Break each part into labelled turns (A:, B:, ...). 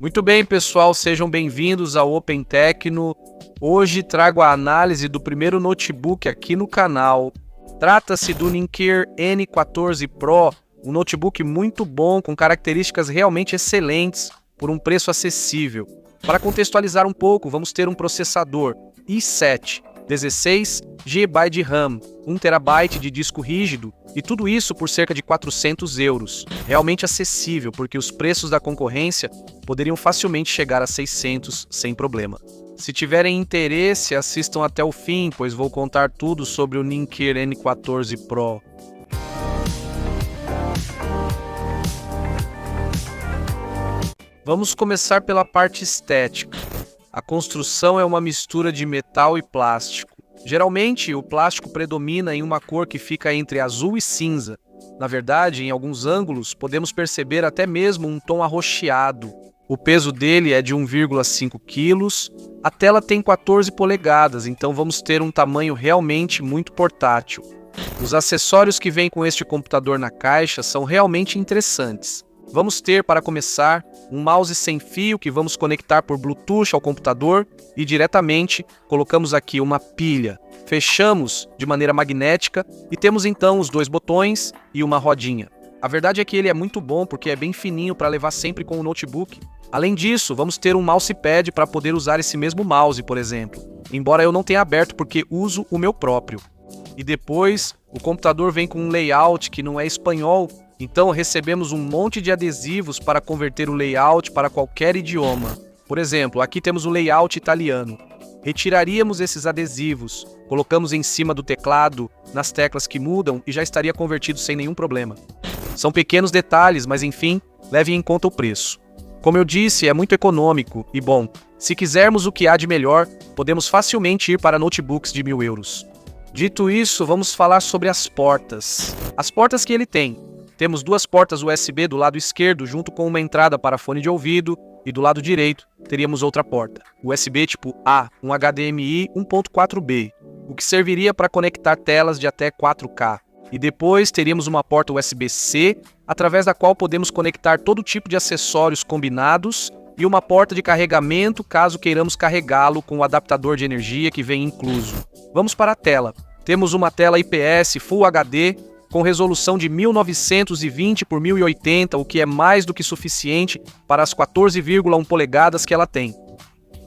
A: Muito bem, pessoal, sejam bem-vindos ao Open Tecno. Hoje trago a análise do primeiro notebook aqui no canal. Trata-se do Nincare N14 Pro, um notebook muito bom, com características realmente excelentes, por um preço acessível. Para contextualizar um pouco, vamos ter um processador i7, 16 GB de RAM, 1 TB de disco rígido, e tudo isso por cerca de 400 euros. Realmente acessível, porque os preços da concorrência poderiam facilmente chegar a 600 sem problema. Se tiverem interesse, assistam até o fim, pois vou contar tudo sobre o Nincare N14 Pro. Vamos começar pela parte estética. A construção é uma mistura de metal e plástico. Geralmente, o plástico predomina em uma cor que fica entre azul e cinza. Na verdade, em alguns ângulos, podemos perceber até mesmo um tom arroxeado. O peso dele é de 1,5 kg. A tela tem 14 polegadas, então vamos ter um tamanho realmente muito portátil. Os acessórios que vêm com este computador na caixa são realmente interessantes. Vamos ter, para começar, um mouse sem fio que vamos conectar por Bluetooth ao computador e diretamente colocamos aqui uma pilha. Fechamos de maneira magnética e temos então os dois botões e uma rodinha. A verdade é que ele é muito bom porque é bem fininho para levar sempre com o notebook. Além disso, vamos ter um mousepad para poder usar esse mesmo mouse, por exemplo. Embora eu não tenha aberto porque uso o meu próprio. E depois, o computador vem com um layout que não é espanhol, então recebemos um monte de adesivos para converter o layout para qualquer idioma. Por exemplo, aqui temos o layout italiano. Retiraríamos esses adesivos, colocamos em cima do teclado, nas teclas que mudam e já estaria convertido sem nenhum problema. São pequenos detalhes, mas enfim, levem em conta o preço. Como eu disse, é muito econômico e bom. Se quisermos o que há de melhor, podemos facilmente ir para notebooks de 1.000 euros. Dito isso, vamos falar sobre as portas. As portas que ele tem. Temos duas portas USB do lado esquerdo, junto com uma entrada para fone de ouvido, e do lado direito teríamos outra porta, USB tipo A, um HDMI 1.4B, o que serviria para conectar telas de até 4K. E depois teríamos uma porta USB-C, através da qual podemos conectar todo tipo de acessórios combinados, e uma porta de carregamento caso queiramos carregá-lo com o adaptador de energia que vem incluso. Vamos para a tela. Temos uma tela IPS Full HD, com resolução de 1920 por 1080, o que é mais do que suficiente para as 14,1 polegadas que ela tem.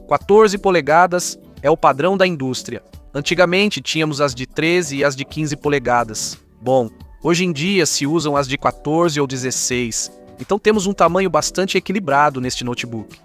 A: 14 polegadas é o padrão da indústria. Antigamente tínhamos as de 13 e as de 15 polegadas. Bom, hoje em dia se usam as de 14 ou 16, então temos um tamanho bastante equilibrado neste notebook.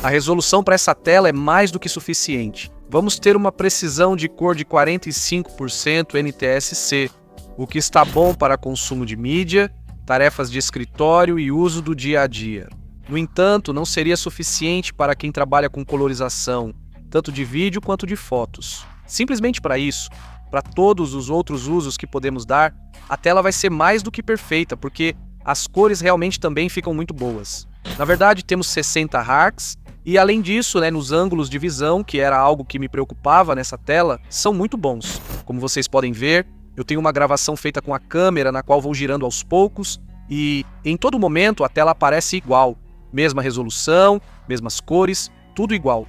A: A resolução para essa tela é mais do que suficiente. Vamos ter uma precisão de cor de 45% NTSC, o que está bom para consumo de mídia, tarefas de escritório e uso do dia a dia. No entanto, não seria suficiente para quem trabalha com colorização, tanto de vídeo quanto de fotos. Simplesmente para isso, para todos os outros usos que podemos dar, a tela vai ser mais do que perfeita, porque as cores realmente também ficam muito boas. Na verdade, temos 60 Hz, e além disso, nos ângulos de visão, que era algo que me preocupava nessa tela, são muito bons. Como vocês podem ver, eu tenho uma gravação feita com a câmera, na qual vou girando aos poucos, e em todo momento a tela aparece igual. Mesma resolução, mesmas cores, tudo igual.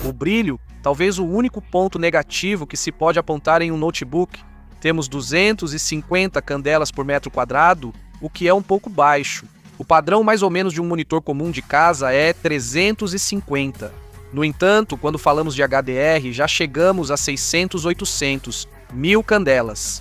A: O brilho, talvez o único ponto negativo que se pode apontar em um notebook. Temos 250 candelas por metro quadrado, o que é um pouco baixo. O padrão mais ou menos de um monitor comum de casa é 350. No entanto, quando falamos de HDR, já chegamos a 600, 800, 1000 candelas.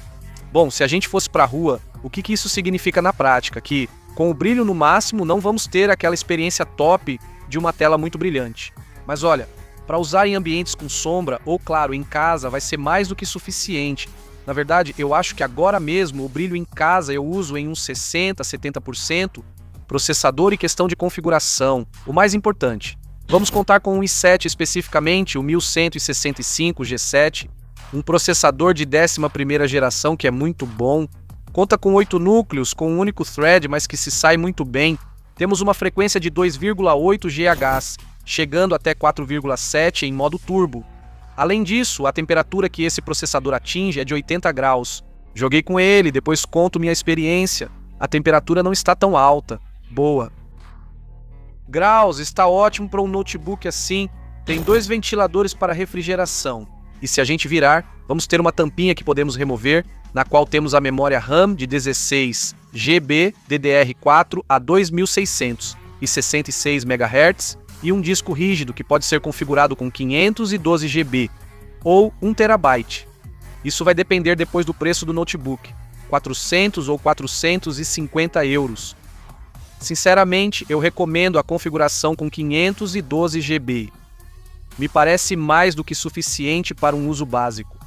A: Bom, se a gente fosse para a rua, o que isso significa na prática? Que, com o brilho no máximo, não vamos ter aquela experiência top de uma tela muito brilhante. Mas olha, para usar em ambientes com sombra, ou claro, em casa, vai ser mais do que suficiente. Na verdade, eu acho que agora mesmo o brilho em casa eu uso em uns 60%, 70%, processador e questão de configuração. O mais importante, vamos contar com um i7 especificamente, o 1165 G7, um processador de 11ª geração que é muito bom, conta com 8 núcleos, com um único thread, mas que se sai muito bem. Temos uma frequência de 2,8 GHz, chegando até 4,7 em modo turbo. Além disso, a temperatura que esse processador atinge é de 80 graus. Joguei com ele, depois conto minha experiência. A temperatura não está tão alta. Boa. Graus, está ótimo para um notebook assim. Tem 2 ventiladores para refrigeração. E se a gente virar, vamos ter uma tampinha que podemos remover, na qual temos a memória RAM de 16 GB DDR4 a 2600 e 66 MHz e um disco rígido que pode ser configurado com 512 GB ou 1 TB. Isso vai depender depois do preço do notebook, 400 ou 450 euros. Sinceramente, eu recomendo a configuração com 512 GB. Me parece mais do que suficiente para um uso básico.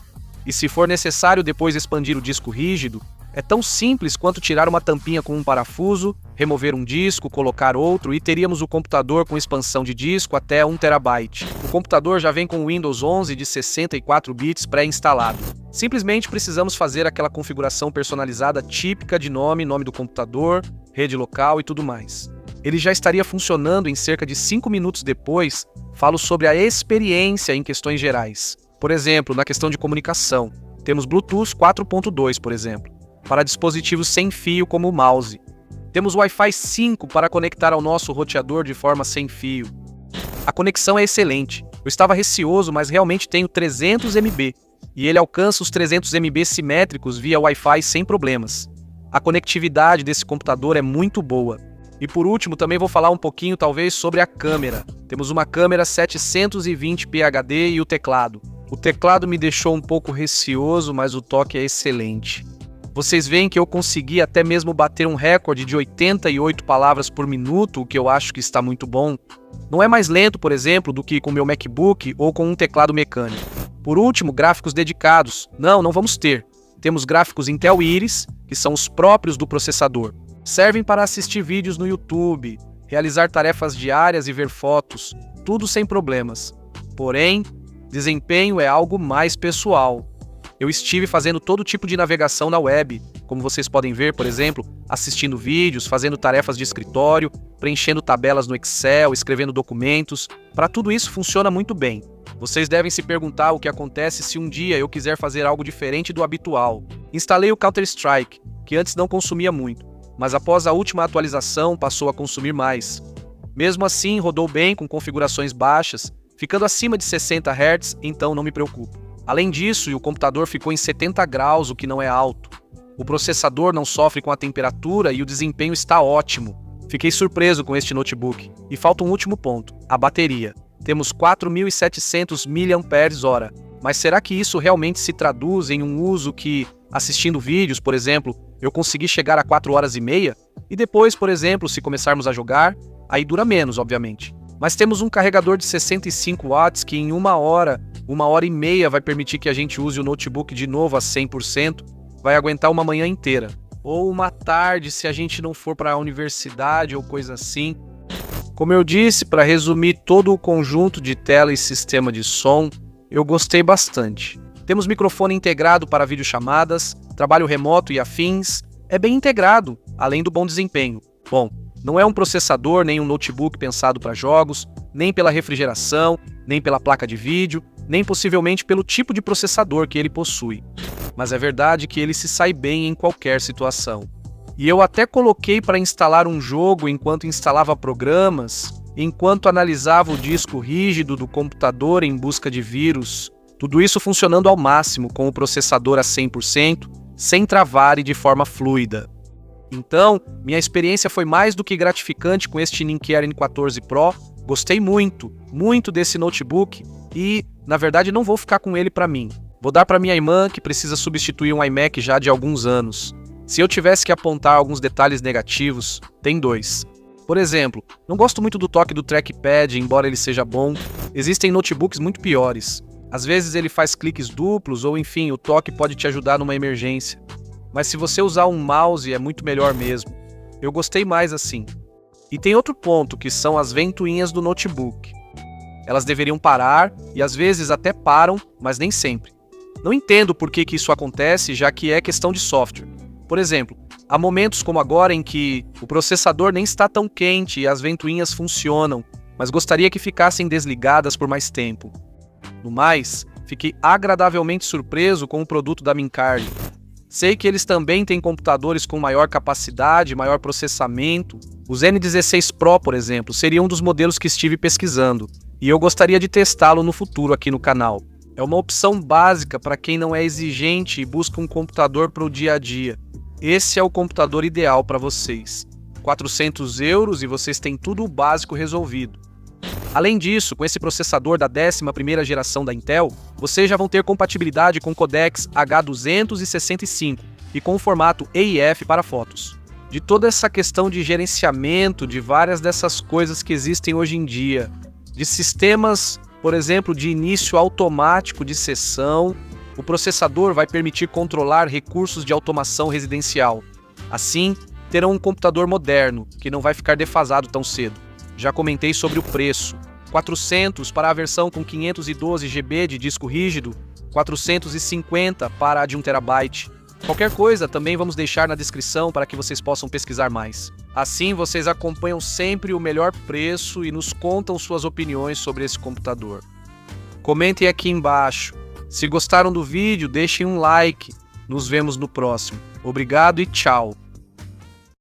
A: E se for necessário depois expandir o disco rígido, é tão simples quanto tirar uma tampinha com um parafuso, remover um disco, colocar outro e teríamos o computador com expansão de disco até 1 TB. O computador já vem com o Windows 11 de 64 bits pré-instalado. Simplesmente precisamos fazer aquela configuração personalizada típica de nome do computador, rede local e tudo mais. Ele já estaria funcionando em cerca de 5 minutos depois. Falo sobre a experiência em questões gerais. Por exemplo, na questão de comunicação, temos Bluetooth 4.2, por exemplo, para dispositivos sem fio como o mouse. Temos Wi-Fi 5 para conectar ao nosso roteador de forma sem fio. A conexão é excelente. Eu estava receoso, mas realmente tenho 300 MB e ele alcança os 300 MB simétricos via Wi-Fi sem problemas. A conectividade desse computador é muito boa. E por último, também vou falar um pouquinho talvez sobre a câmera. Temos uma câmera 720p HD e o teclado. O teclado me deixou um pouco receoso, mas o toque é excelente. Vocês veem que eu consegui até mesmo bater um recorde de 88 palavras por minuto, o que eu acho que está muito bom. Não é mais lento, por exemplo, do que com meu MacBook ou com um teclado mecânico. Por último, gráficos dedicados. Não vamos ter. Temos gráficos Intel Iris, que são os próprios do processador. Servem para assistir vídeos no YouTube, realizar tarefas diárias e ver fotos, tudo sem problemas. Porém, desempenho é algo mais pessoal. Eu estive fazendo todo tipo de navegação na web, como vocês podem ver, por exemplo, assistindo vídeos, fazendo tarefas de escritório, preenchendo tabelas no Excel, escrevendo documentos. Para tudo isso funciona muito bem. Vocês devem se perguntar o que acontece se um dia eu quiser fazer algo diferente do habitual. Instalei o Counter-Strike, que antes não consumia muito, mas após a última atualização passou a consumir mais. Mesmo assim, rodou bem com configurações baixas, ficando acima de 60 Hz, então não me preocupo. Além disso, o computador ficou em 70 graus, o que não é alto. O processador não sofre com a temperatura e o desempenho está ótimo. Fiquei surpreso com este notebook. E falta um último ponto, a bateria. Temos 4.700 mAh, mas será que isso realmente se traduz em um uso que, assistindo vídeos, por exemplo, eu consegui chegar a 4 horas e meia? E depois, por exemplo, se começarmos a jogar, aí dura menos, obviamente. Mas temos um carregador de 65 watts que em 1 hora e meia vai permitir que a gente use o notebook de novo a 100%, vai aguentar uma manhã inteira. Ou uma tarde se a gente não for para a universidade ou coisa assim. Como eu disse, para resumir todo o conjunto de tela e sistema de som, eu gostei bastante. Temos microfone integrado para videochamadas, trabalho remoto e afins, é bem integrado, além do bom desempenho. Bom, não é um processador nem um notebook pensado para jogos, nem pela refrigeração, nem pela placa de vídeo, nem possivelmente pelo tipo de processador que ele possui. Mas é verdade que ele se sai bem em qualquer situação. E eu até coloquei para instalar um jogo enquanto instalava programas, enquanto analisava o disco rígido do computador em busca de vírus. Tudo isso funcionando ao máximo com o processador a 100%, sem travar e de forma fluida. Então, minha experiência foi mais do que gratificante com este Ninkier N14 Pro. Gostei muito desse notebook e, na verdade, não vou ficar com ele para mim. Vou dar para minha irmã, que precisa substituir um iMac já de alguns anos. Se eu tivesse que apontar alguns detalhes negativos, tem 2. Por exemplo, não gosto muito do toque do trackpad, embora ele seja bom. Existem notebooks muito piores. Às vezes ele faz cliques duplos ou, enfim, o toque pode te ajudar numa emergência. Mas se você usar um mouse é muito melhor mesmo. Eu gostei mais assim. E tem outro ponto, que são as ventoinhas do notebook. Elas deveriam parar, e às vezes até param, mas nem sempre. Não entendo por que isso acontece, já que é questão de software. Por exemplo, há momentos como agora em que o processador nem está tão quente e as ventoinhas funcionam, mas gostaria que ficassem desligadas por mais tempo. No mais, fiquei agradavelmente surpreso com o produto da Mincardi. Sei que eles também têm computadores com maior capacidade, maior processamento. Os N16 Pro, por exemplo, seria um dos modelos que estive pesquisando, e eu gostaria de testá-lo no futuro aqui no canal. É uma opção básica para quem não é exigente e busca um computador para o dia a dia. Esse é o computador ideal para vocês. 400 euros e vocês têm tudo o básico resolvido. Além disso, com esse processador da 11ª geração da Intel, vocês já vão ter compatibilidade com codecs H265 e com o formato EIF para fotos. De toda essa questão de gerenciamento de várias dessas coisas que existem hoje em dia, de sistemas, por exemplo, de início automático de sessão, o processador vai permitir controlar recursos de automação residencial. Assim, terão um computador moderno, que não vai ficar defasado tão cedo. Já comentei sobre o preço. 400 para a versão com 512 GB de disco rígido, 450 para a de 1 TB. Qualquer coisa também vamos deixar na descrição para que vocês possam pesquisar mais. Assim vocês acompanham sempre o melhor preço e nos contam suas opiniões sobre esse computador. Comentem aqui embaixo. Se gostaram do vídeo, deixem um like. Nos vemos no próximo. Obrigado e tchau!